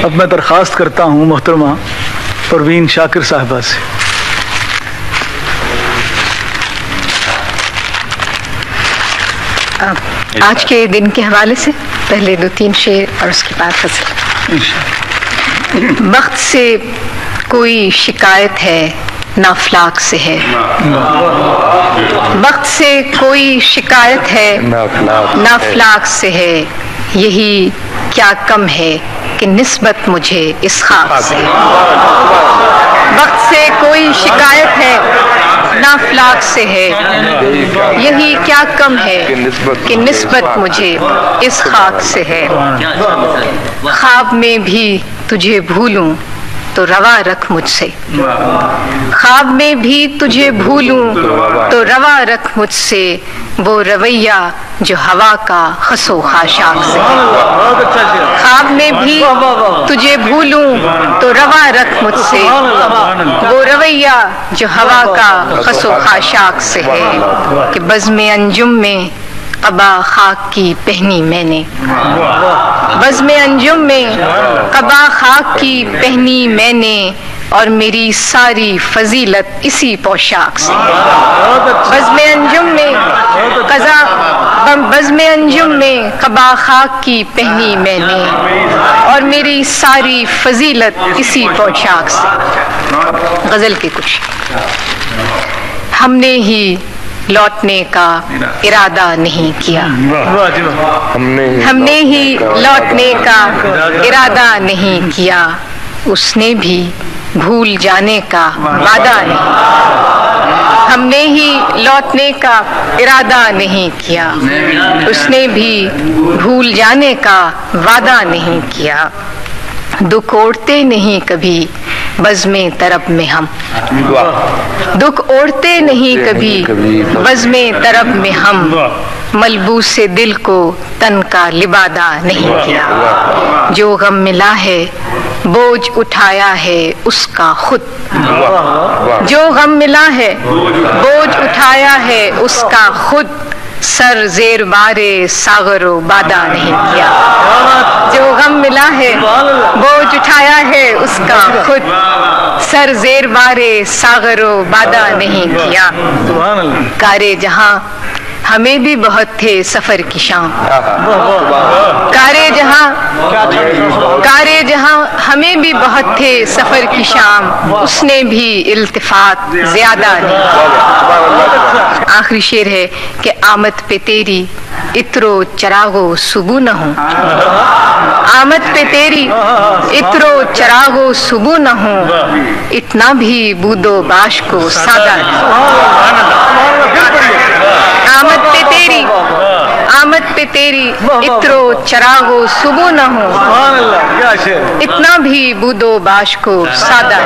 اب میں درخواست کرتا ہوں محترمہ پروین شاکر صاحبہ سے. آج کے دن کے حوالے سے پہلے 2-3 شعر اور اس کے بعد غزل. وقت سے کوئی شکایت ہے نہ افلاک سے ہے. وقت سے کوئی شکایت ہے نہ افلاک سے ہے. یہی کیا کم ہے کہ نسبت مجھے اس خاک سے. وقت سے کوئی شکایت ہے نہ افلاک سے ہے. یہی کیا کم ہے کہ نسبت مجھے اس خاک سے ہے. خواب میں بھی تجھے بھولوں تو روا رکھ مجھ سے. خواب میں بھی تجھے بھولوں تو روا رکھ مجھ سے. وہ رویہ جو ہوا کا خس و خاشاک سے ہے. خواب میں بھی تجھے بھولوں تو روا رکھ مجھ سے. وہ رویہ جو ہوا کا خس و خاشاک سے ہے. کہ بزم انجم میں قبا خاک کی پہنی میں نے. بزم انجم میں قبا خاک کی پہنی میں نے. اور میری ساری فضیلت اسی پوشاک سے ہے. بزم انجم میں بزم انجم میں قبا خاک کی پہنی میں نے. اور میری ساری فضیلت اسی پوشاک سے. غزل کے کچھ. ہم نے ہی لوٹنے کا ارادہ نہیں کیا. ہم نے ہی لوٹنے کا ارادہ نہیں کیا. اس نے بھی بھول جانے کا وعدہ نہیں. ہم نے ہی لوٹنے کا ارادہ نہیں کیا. اس نے بھی بھول جانے کا وعدہ نہیں کیا. دکھ اوڑھتے نہیں کبھی بزم طرب میں ہم. دکھ اوڑھتے نہیں کبھی بزم طرب میں ہم. ملبوس دل کو تن کا لبادہ نہیں کیا. جو غم ملا ہے بوجھ اٹھایا ہے اس کا خود. جو غم ملا ہے بوجھ اٹھایا ہے اس کا خود. سر زیر بارے ساغر و بادہ نہیں کیا. جو غم ملا ہے بوجھ اٹھایا ہے اس کا خود. سر زیر بارے ساغر و بادہ نہیں کیا. کارے جہاں ہمیں بھی بہت تھے سفر کی شام. کارے جہاں ہمیں بھی بہت تھے سفر کی شام. اس نے بھی التفات زیادہ نہیں. آخری شعر ہے کہ آمد پہ تیری عطر و چراغ و صبح نہ ہوں. آمد پہ تیری عطر و چراغ و صبح نہ ہوں. اتنا بھی بود و باش کو سادہ آمد پہ تیری عطر و چراغ و صبح نہ ہوں. اتنا بھی بود و باش کو سادہ